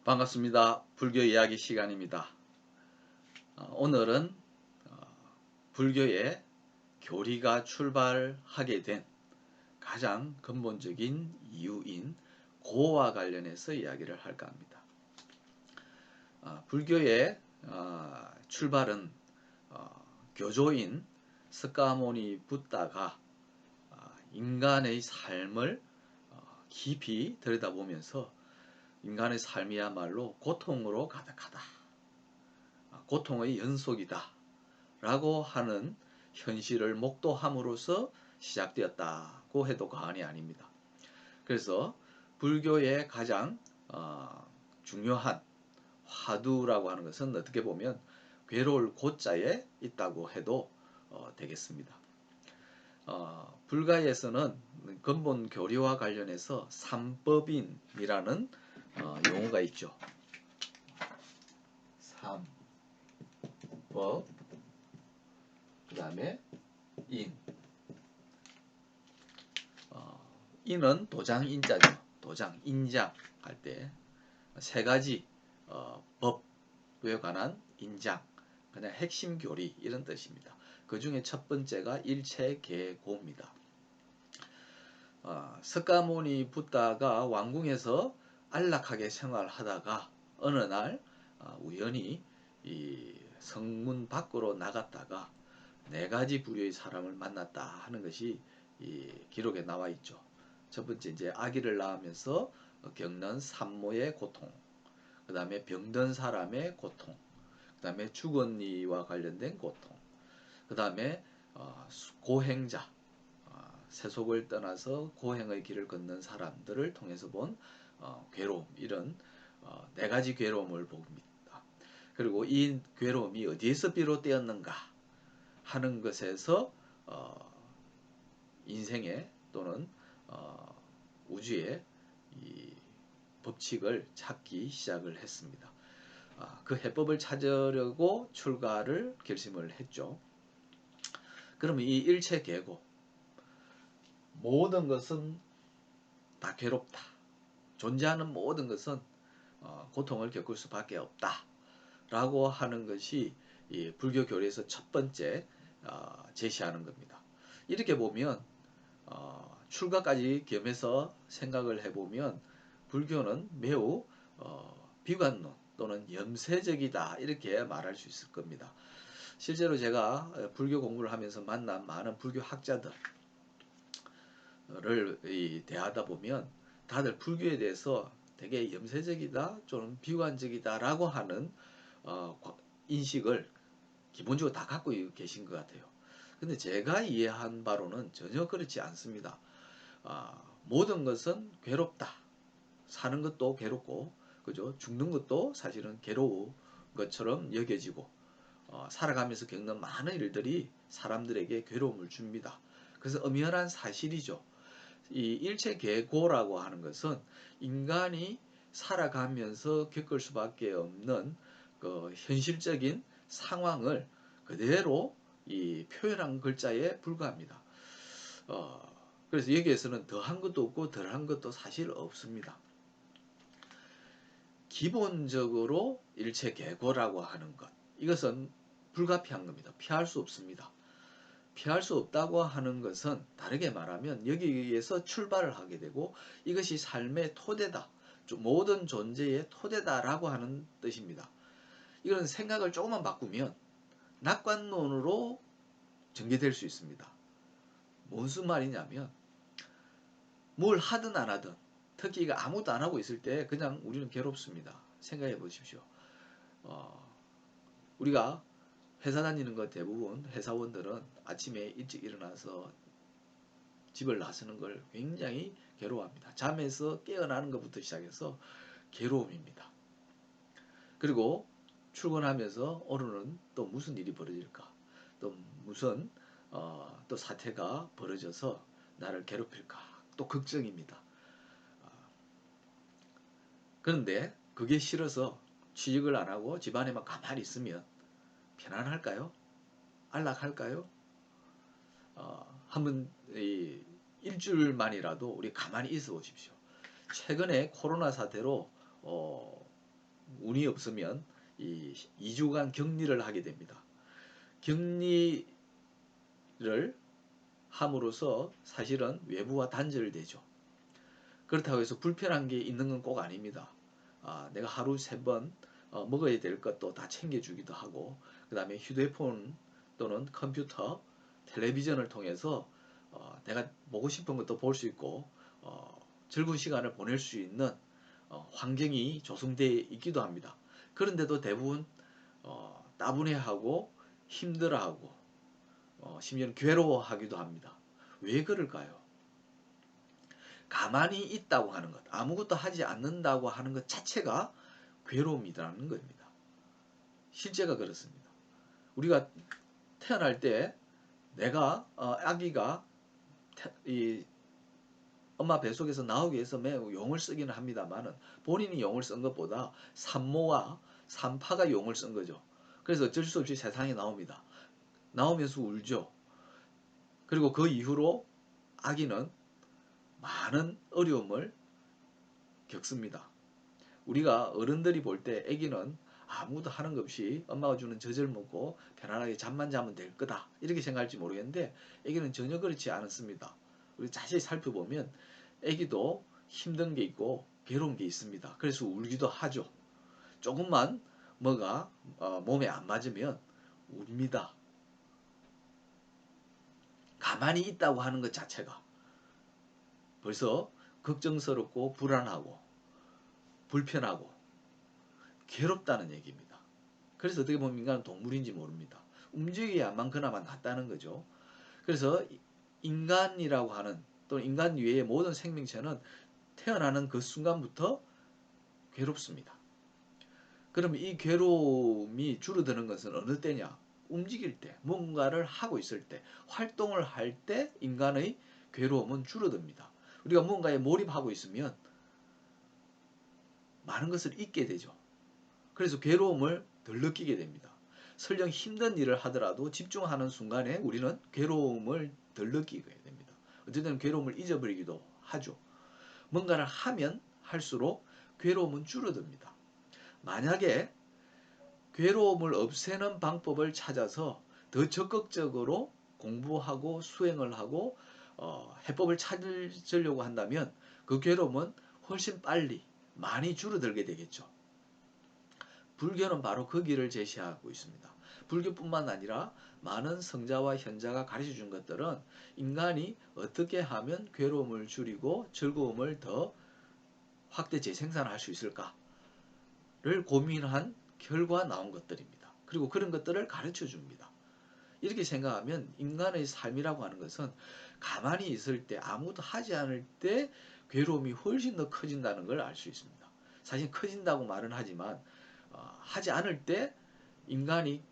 반갑습니다. 불교 이야기 시간입니다. 오늘은 불교의 교리가 출발하게 된 가장 근본적인 이유인 고와 관련해서 이야기를 할까 합니다. 불교의 출발은 교조인 스가모니 붓다가 인간의 삶을 깊이 들여다보면서 인간의 삶이야말로 고통으로 가득하다. 고통의 연속이다. 라고 하는 현실을 목도함으로써 시작되었다고 해도 과언이 아닙니다. 그래서 불교의 가장 중요한 화두라고 하는 것은 어떻게 보면 괴로울 고자에 있다고 해도 되겠습니다. 불가에서는 근본 교리와 관련해서 삼법인이라는 용어가 있죠. 삼법, 그 다음에 인. 인은 도장 인자죠. 도장, 인장 할 때 세 가지 법에 관한 인장, 그냥 핵심 교리 이런 뜻입니다. 그 중에 첫 번째가 일체계고입니다. 스가모니 붓다가 왕궁에서 안락하게 생활하다가 어느 날 우연히 이 성문 밖으로 나갔다가 네 가지 부류의 사람을 만났다 하는 것이 이 기록에 나와 있죠. 첫 번째 이제 아기를 낳으면서 겪는 산모의 고통, 그 다음에 병든 사람의 고통, 그 다음에 죽은 이와 관련된 고통, 그 다음에 고행자, 세속을 떠나서 고행의 길을 걷는 사람들을 통해서 본 괴로움, 이런 네 가지 괴로움을 봅니다. 그리고 이 괴로움이 어디에서 비롯되었는가 하는 것에서 인생의 또는 우주의 이 법칙을 찾기 시작을 했습니다. 그 해법을 찾으려고 출가를 결심을 했죠. 그러면 이 일체계고, 모든 것은 다 괴롭다. 존재하는 모든 것은 고통을 겪을 수밖에 없다. 라고 하는 것이 이 불교 교리에서 첫 번째 제시하는 겁니다. 이렇게 보면 출가까지 겸해서 생각을 해보면 불교는 매우 비관론 또는 염세적이다 이렇게 말할 수 있을 겁니다. 실제로 제가 불교 공부를 하면서 만난 많은 불교 학자들을 대하다 보면 다들 불교에 대해서 되게 염세적이다, 좀 비관적이다 라고 하는 인식을 기본적으로 다 갖고 계신 것 같아요. 근데 제가 이해한 바로는 전혀 그렇지 않습니다. 모든 것은 괴롭다. 사는 것도 괴롭고, 그죠? 죽는 것도 사실은 괴로운 것처럼 여겨지고, 살아가면서 겪는 많은 일들이 사람들에게 괴로움을 줍니다. 그래서 엄연한 사실이죠. 이 일체계고라고 하는 것은 인간이 살아가면서 겪을 수밖에 없는 그 현실적인 상황을 그대로 이 표현한 글자에 불과합니다. 그래서 여기에서는 더한 것도 없고 덜한 것도 사실 없습니다. 기본적으로 일체계고라고 하는 것, 이것은 불가피한 겁니다. 피할 수 없습니다. 피할 수 없다고 하는 것은 다르게 말하면 여기에서 출발을 하게 되고 이것이 삶의 토대다. 모든 존재의 토대다라고 하는 뜻입니다. 이런 생각을 조금만 바꾸면 낙관론으로 전개될 수 있습니다. 무슨 말이냐면 뭘 하든 안 하든 특히 이거 아무도 안 하고 있을 때 그냥 우리는 괴롭습니다. 생각해 보십시오. 우리가 회사 다니는 것 대부분 회사원들은 아침에 일찍 일어나서 집을 나서는 걸 굉장히 괴로워합니다. 잠에서 깨어나는 것부터 시작해서 괴로움입니다. 그리고 출근하면서 오늘은 또 무슨 일이 벌어질까? 또 무슨 또 사태가 벌어져서 나를 괴롭힐까? 또 걱정입니다. 그런데 그게 싫어서 취직을 안 하고 집안에만 가만히 있으면 편안할까요? 안락할까요? 한번 일주일만이라도 우리 가만히 있어 보십시오. 최근에 코로나 사태로 운이 없으면 이 2주간 격리를 하게 됩니다. 격리를 함으로써 사실은 외부와 단절되죠. 그렇다고 해서 불편한 게 있는 건 꼭 아닙니다. 내가 하루 3번 먹어야 될 것도 다 챙겨주기도 하고, 그 다음에 휴대폰 또는 컴퓨터, 텔레비전을 통해서 내가 보고 싶은 것도 볼 수 있고 즐거운 시간을 보낼 수 있는 환경이 조성되어 있기도 합니다. 그런데도 대부분 따분해하고 힘들어하고 심지어는 괴로워하기도 합니다. 왜 그럴까요? 가만히 있다고 하는 것, 아무것도 하지 않는다고 하는 것 자체가 괴로움이라는 겁니다. 실제가 그렇습니다. 우리가 태어날 때 내가 아기가 이 엄마 뱃속에서 나오기 위해서 매우 용을 쓰기는 합니다만은 본인이 용을 쓴 것보다 산모와 산파가 용을 쓴 거죠. 그래서 어쩔 수 없이 세상에 나옵니다. 나오면서 울죠. 그리고 그 이후로 아기는 많은 어려움을 겪습니다. 우리가 어른들이 볼 때 아기는 아무것도 하는 것 없이 엄마가 주는 젖을 먹고 편안하게 잠만 자면 될 거다 이렇게 생각할지 모르겠는데 아기는 전혀 그렇지 않습니다. 우리 자세히 살펴보면 아기도 힘든 게 있고 괴로운 게 있습니다. 그래서 울기도 하죠. 조금만 뭐가 몸에 안 맞으면 웁니다. 가만히 있다고 하는 것 자체가 벌써 걱정스럽고 불안하고 불편하고 괴롭다는 얘기입니다. 그래서 어떻게 보면 인간은 동물인지 모릅니다. 움직여야만 그나마 낫다는 거죠. 그래서 인간이라고 하는 또는 인간 외의 모든 생명체는 태어나는 그 순간부터 괴롭습니다. 그러면 이 괴로움이 줄어드는 것은 어느 때냐? 움직일 때, 뭔가를 하고 있을 때, 활동을 할 때 인간의 괴로움은 줄어듭니다. 우리가 뭔가에 몰입하고 있으면 많은 것을 잊게 되죠. 그래서 괴로움을 덜 느끼게 됩니다. 설령 힘든 일을 하더라도 집중하는 순간에 우리는 괴로움을 덜 느끼게 됩니다. 어쨌든 괴로움을 잊어버리기도 하죠. 뭔가를 하면 할수록 괴로움은 줄어듭니다. 만약에 괴로움을 없애는 방법을 찾아서 더 적극적으로 공부하고 수행을 하고 해법을 찾으려고 한다면 그 괴로움은 훨씬 빨리 많이 줄어들게 되겠죠. 불교는 바로 그 길을 제시하고 있습니다. 불교뿐만 아니라 많은 성자와 현자가 가르쳐 준 것들은 인간이 어떻게 하면 괴로움을 줄이고 즐거움을 더 확대 재생산할 수 있을까를 고민한 결과 나온 것들입니다. 그리고 그런 것들을 가르쳐 줍니다. 이렇게 생각하면 인간의 삶이라고 하는 것은 가만히 있을 때 아무것도 하지 않을 때 괴로움이 훨씬 더 커진다는 걸 알 수 있습니다. 사실 커진다고 말은 하지만 하지 않을 때 인간이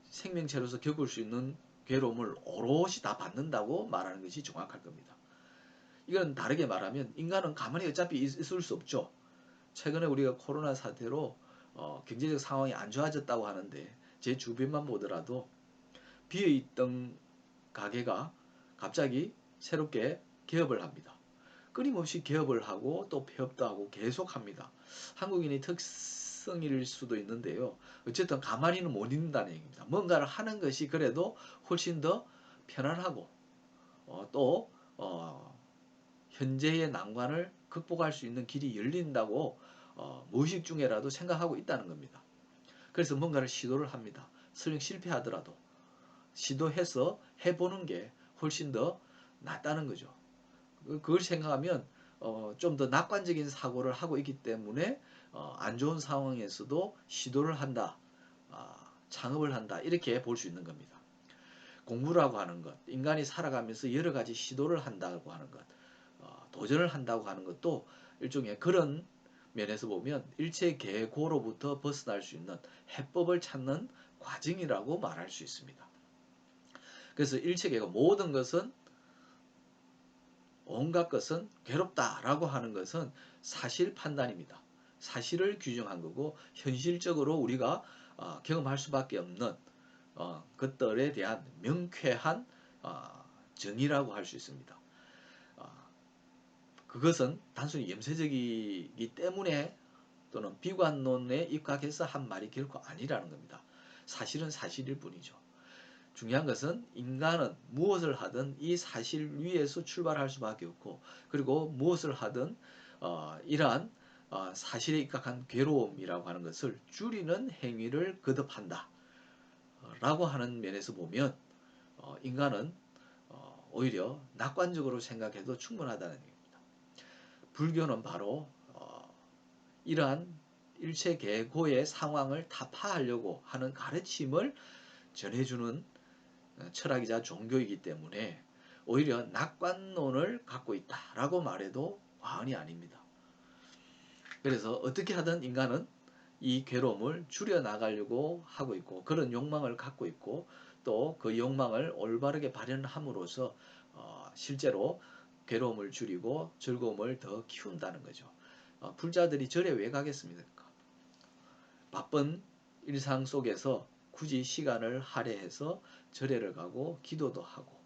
생명체로서 겪을 수 있는 괴로움을 오롯이 다 받는다고 말하는 것이 정확할 겁니다. 이건 다르게 말하면 인간은 가만히 어차피 있을 수 없죠. 최근에 우리가 코로나 사태로 경제적 상황이 안 좋아졌다고 하는데 제 주변만 보더라도 비어있던 가게가 갑자기 새롭게 개업을 합니다. 끊임없이 개업을 하고 또 폐업도 하고 계속합니다. 한국인의 특성일 수도 있는데요. 어쨌든 가만히는 못 있는다는 얘기입니다. 뭔가를 하는 것이 그래도 훨씬 더 편안하고 또 현재의 난관을 극복할 수 있는 길이 열린다고 무의식 중에라도 생각하고 있다는 겁니다. 그래서 뭔가를 시도를 합니다. 설령 실패하더라도 시도해서 해보는 게 훨씬 더 낫다는 거죠. 그걸 생각하면 좀 더 낙관적인 사고를 하고 있기 때문에 안 좋은 상황에서도 시도를 한다, 창업을 한다 이렇게 볼 수 있는 겁니다. 공부라고 하는 것, 인간이 살아가면서 여러 가지 시도를 한다고 하는 것, 도전을 한다고 하는 것도 일종의 그런 면에서 보면 일체계고로부터 벗어날 수 있는 해법을 찾는 과정이라고 말할 수 있습니다. 그래서 일체계고 모든 것은 온갖 것은 괴롭다라고 하는 것은 사실 판단입니다. 사실을 규정한 거고 현실적으로 우리가 경험할 수밖에 없는 것들에 대한 명쾌한 정의라고 할 수 있습니다. 그것은 단순히 염세적이기 때문에 또는 비관론에 입각해서 한 말이 결코 아니라는 겁니다. 사실은 사실일 뿐이죠. 중요한 것은 인간은 무엇을 하든 이 사실 위에서 출발할 수밖에 없고, 그리고 무엇을 하든 이러한 사실에 입각한 괴로움이라고 하는 것을 줄이는 행위를 거듭한다 라고 하는 면에서 보면 인간은 오히려 낙관적으로 생각해도 충분하다는 얘기입니다. 불교는 바로 이러한 일체계고의 상황을 타파하려고 하는 가르침을 전해주는 철학이자 종교이기 때문에 오히려 낙관론을 갖고 있다라고 말해도 과언이 아닙니다. 그래서 어떻게 하든 인간은 이 괴로움을 줄여나가려고 하고 있고, 그런 욕망을 갖고 있고, 또 그 욕망을 올바르게 발현함으로써 실제로 괴로움을 줄이고 즐거움을 더 키운다는 거죠. 불자들이 절에 왜 가겠습니까? 바쁜 일상 속에서 굳이 시간을 할애해서 절에를 가고 기도도 하고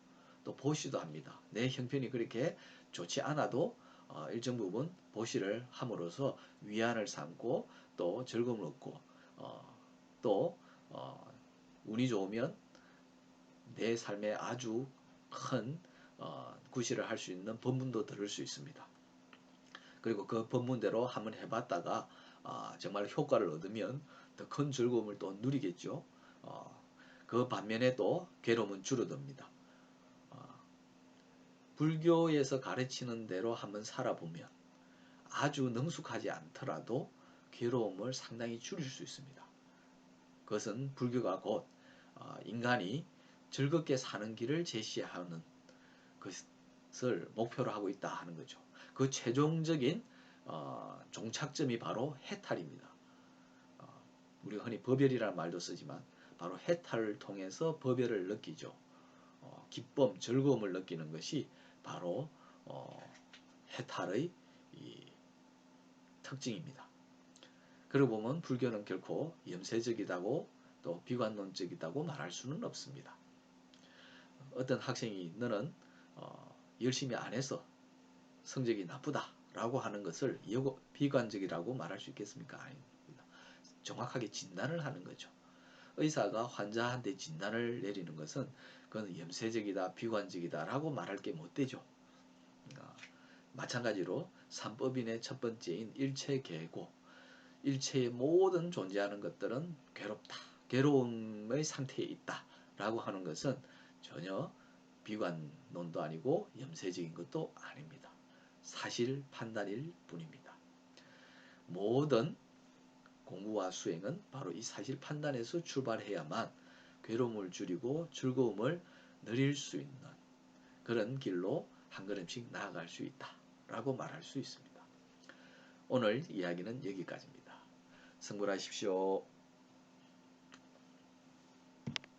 또 보시도 합니다. 내 형편이 그렇게 좋지 않아도 일정 부분 보시를 함으로써 위안을 삼고 또 즐거움을 얻고 또 운이 좋으면 내 삶에 아주 큰 구실을 할 수 있는 법문도 들을 수 있습니다. 그리고 그 법문대로 한번 해봤다가 정말 효과를 얻으면 더 큰 즐거움을 또 누리겠죠. 그 반면에 또 괴로움은 줄어듭니다. 불교에서 가르치는 대로 한번 살아보면 아주 능숙하지 않더라도 괴로움을 상당히 줄일 수 있습니다. 그것은 불교가 곧 인간이 즐겁게 사는 길을 제시하는 것을 목표로 하고 있다 하는 거죠. 그 최종적인 종착점이 바로 해탈입니다. 우리가 흔히 법열이라는 말도 쓰지만 바로 해탈을 통해서 법열을 느끼죠. 기쁨, 즐거움을 느끼는 것이 바로 해탈의 이 특징입니다. 그러고 보면 불교는 결코 염세적이다고 또 비관론적이다고 말할 수는 없습니다. 어떤 학생이 너는 열심히 안 해서 성적이 나쁘다라고 하는 것을 비관적이라고 말할 수 있겠습니까? 아닙니다. 정확하게 진단을 하는 거죠. 의사가 환자한테 진단을 내리는 것은 그건 염세적이다, 비관적이다라고 말할 게 못 되죠. 마찬가지로 삼법인의 첫 번째인 일체계고, 일체의 모든 존재하는 것들은 괴롭다, 괴로움의 상태에 있다라고 하는 것은 전혀 비관론도 아니고 염세적인 것도 아닙니다. 사실 판단일 뿐입니다. 모든 공부와 수행은 바로 이 사실 판단에서 출발해야만 괴로움을 줄이고 즐거움을 누릴 수 있는 그런 길로 한 걸음씩 나아갈 수 있다라고 말할 수 있습니다. 오늘 이야기는 여기까지입니다. 승부하십시오.